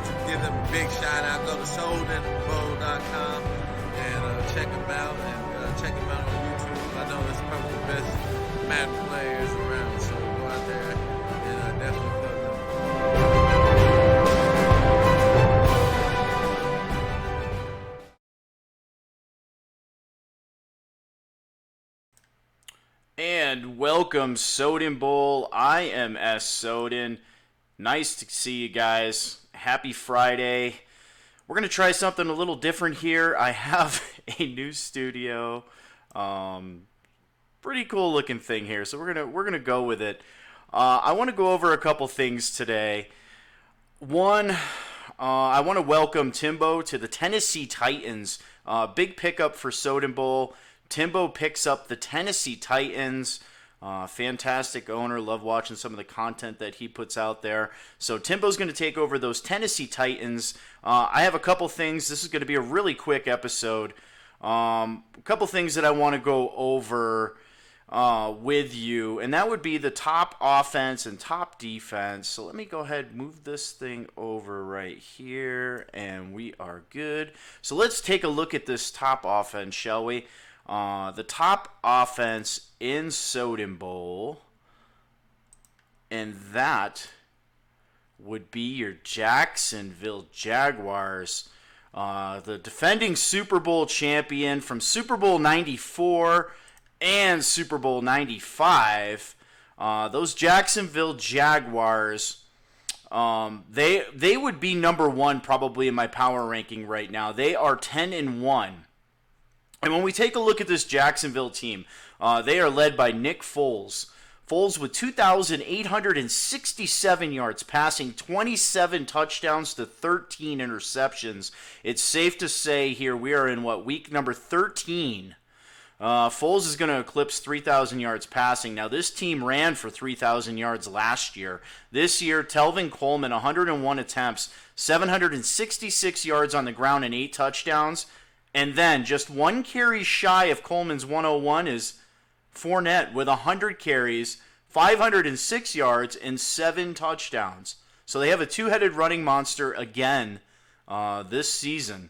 to give them a big shout out, go to sodenbowl.com and check them out check them out on YouTube. I know that's probably the best Madden players around, so go out there and definitely plug them. And welcome, Soden Bowl. I am S. Soden. Nice to see you guys. Happy Friday. We're going to try something a little different here. I have a new studio. Pretty cool looking thing here, so we're gonna go with it. I want to go over a couple things today. One, I want to welcome Timbo to the Tennessee Titans. Big pickup for Soden Bowl. Timbo picks up the Tennessee Titans. Fantastic owner. Love watching some of the content that he puts out there. So Timbo's going to take over those Tennessee Titans. I have a couple things. This is going to be a really quick episode. A couple things that I want to go over with you, and that would be the top offense and top defense. So let me go ahead and move this thing over right here, and we are good. So let's take a look at this top offense, shall we? The top offense in Soden Bowl, and that would be your Jacksonville Jaguars, the defending Super Bowl champion from Super Bowl 94 and Super Bowl 95. Those Jacksonville Jaguars, they would be number one probably in my power ranking right now. They are 10-1. And when we take a look at this Jacksonville team, they are led by Nick Foles. Foles with 2,867 yards passing, 27 touchdowns to 13 interceptions. It's safe to say here we are in, week number 13. Foles is going to eclipse 3,000 yards passing. Now, this team ran for 3,000 yards last year. This year, Telvin Coleman, 101 attempts, 766 yards on the ground and 8 touchdowns. And then just one carry shy of Coleman's 101 is Fournette with 100 carries, 506 yards, and 7 touchdowns. So they have a two-headed running monster again this season.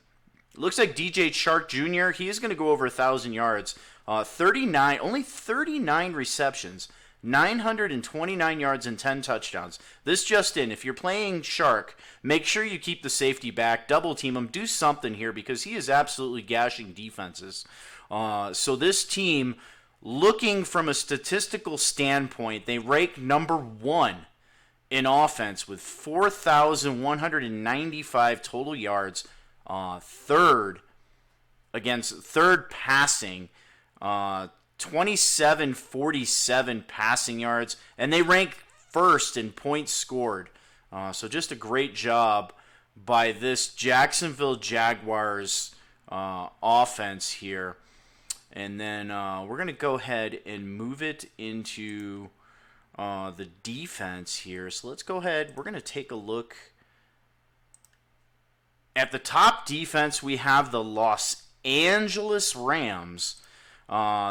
Looks like DJ Chark Jr., he is going to go over 1,000 yards. Only 39 receptions, 929 yards, and 10 touchdowns. This just in, if you're playing Chark, make sure you keep the safety back, double team him, do something here because he is absolutely gashing defenses. So this team, looking from a statistical standpoint, they rank number one in offense with 4,195 total yards, third passing, 2747 passing yards, and they rank first in points scored. So just a great job by this Jacksonville Jaguars offense here. And then we're going to go ahead and move it into the defense here. So let's go ahead. We're going to take a look at the top defense. We have the Los Angeles Rams.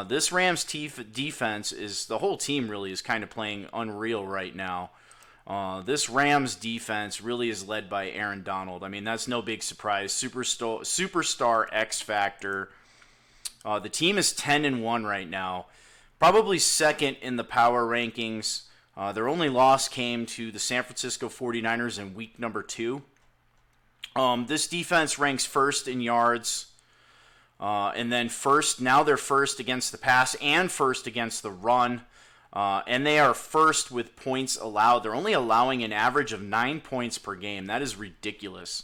This Rams defense is, the whole team really is kind of playing unreal right now. This Rams defense really is led by Aaron Donald. I mean, that's no big surprise. Superstar X Factor. The team is 10-1 right now. Probably second in the power rankings. Their only loss came to the San Francisco 49ers in week number 2. This defense ranks first in yards. And then now they're first against the pass and first against the run. And they are first with points allowed. They're only allowing an average of 9 points per game. That is ridiculous.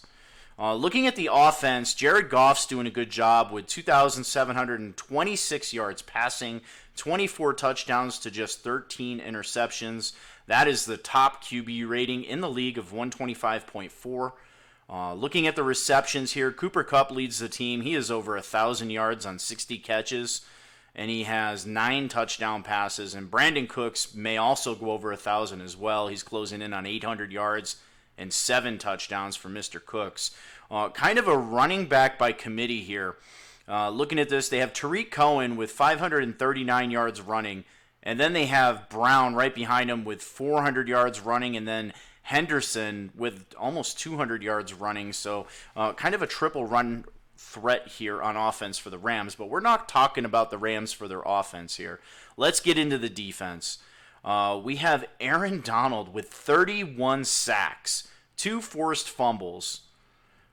Looking at the offense, Jared Goff's doing a good job with 2,726 yards passing, 24 touchdowns to just 13 interceptions. That is the top QB rating in the league of 125.4. Looking at the receptions here, Cooper Kupp leads the team. He is over 1,000 yards on 60 catches, and he has 9 touchdown passes. And Brandon Cooks may also go over 1,000 as well. He's closing in on 800 yards and 7 touchdowns for Mr. Cooks. Kind of a running back by committee here. Looking at this, they have Tariq Cohen with 539 yards running, and then they have Brown right behind him with 400 yards running, and then Henderson with almost 200 yards running. So kind of a triple run threat here on offense for the Rams. But we're not talking about the Rams for their offense here. Let's get into the defense. We have Aaron Donald with 31 sacks, 2 forced fumbles.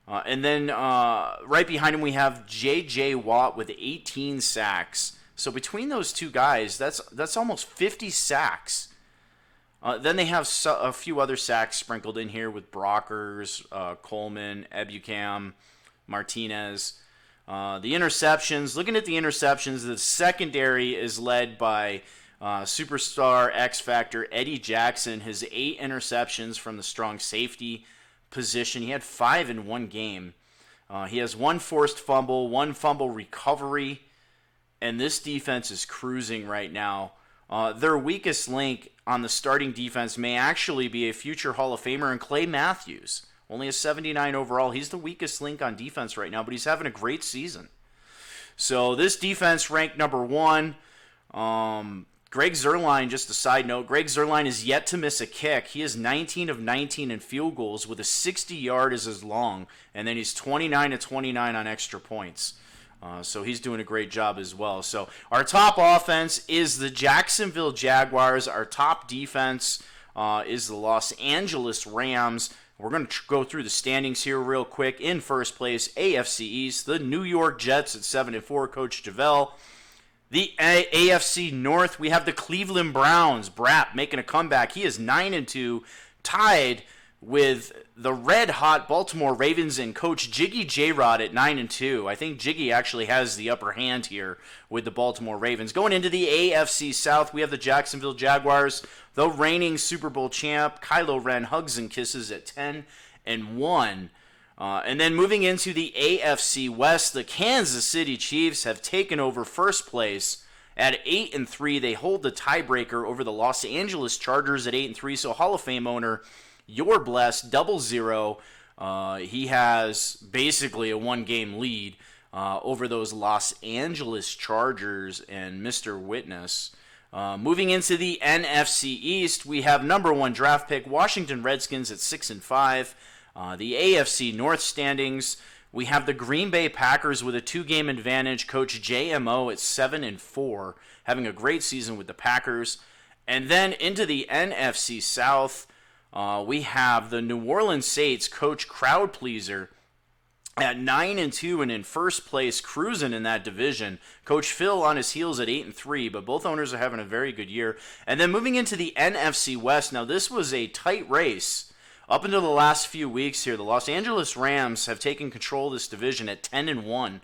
And then right behind him we have J.J. Watt with 18 sacks. So between those two guys, that's almost 50 sacks. Then they have a few other sacks sprinkled in here with Brockers, Coleman, Ebukam, Martinez. The interceptions, looking at the interceptions, the secondary is led by superstar X Factor Eddie Jackson. His 8 interceptions from the strong safety position. He had 5 in one game. He has 1 forced fumble, 1 fumble recovery, and this defense is cruising right now. Their weakest link on the starting defense may actually be a future Hall of Famer in Clay Matthews. Only a 79 overall. He's the weakest link on defense right now, but he's having a great season. So this defense ranked number 1. Greg Zuerlein, just a side note, Greg Zuerlein is yet to miss a kick. He is 19 of 19 in field goals with a 60-yard is his long, and then he's 29 of 29 on extra points. So he's doing a great job as well. So our top offense is the Jacksonville Jaguars. Our top defense is the Los Angeles Rams. We're going to go through the standings here real quick. In first place, AFC East, the New York Jets at 7-4, Coach Javell. The AFC North, we have the Cleveland Browns. Brapp making a comeback. He is 9-2, tied with the red-hot Baltimore Ravens and Coach Jiggy J-Rod at 9-2. I think Jiggy actually has the upper hand here with the Baltimore Ravens. Going into the AFC South, we have the Jacksonville Jaguars, the reigning Super Bowl champ. Kylo Ren hugs and kisses at 10-1. And then moving into the AFC West, the Kansas City Chiefs have taken over first place at 8-3. They hold the tiebreaker over the Los Angeles Chargers at 8-3. So Hall of Fame owner, you're blessed, 0-0. He has basically a 1-game lead over those Los Angeles Chargers and Mr. Witness. Moving into the NFC East, we have number 1 draft pick Washington Redskins at 6-5. The AFC North standings, we have the Green Bay Packers with a 2-game advantage. Coach JMO at 7-4, having a great season with the Packers. And then into the NFC South, we have the New Orleans Saints, Coach Crowd Pleaser, at 9-2 and in first place, cruising in that division. Coach Phil on his heels at 8-3, but both owners are having a very good year. And then moving into the NFC West, now this was a tight race. Up until the last few weeks here, the Los Angeles Rams have taken control of this division at 10-1,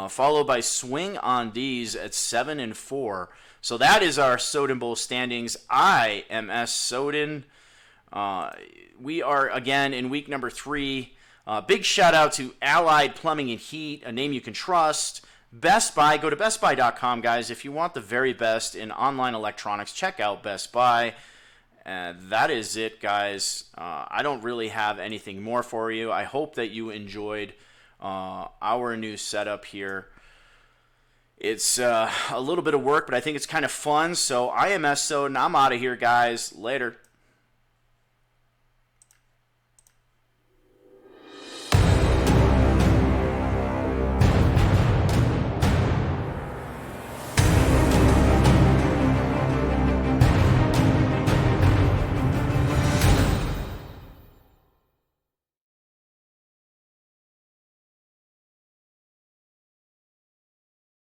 followed by Swing on D's at 7-4. So that is our Soden Bowl standings. I am S. Soden. We are, again, in week number 3. Big shout out to Allied Plumbing and Heat, a name you can trust. Best Buy, go to bestbuy.com, guys. If you want the very best in online electronics, check out Best Buy. That is it, guys. I don't really have anything more for you. I hope that you enjoyed our new setup here. It's a little bit of work, but I think it's kind of fun. So I am S. Soden. I'm out of here, guys. Later.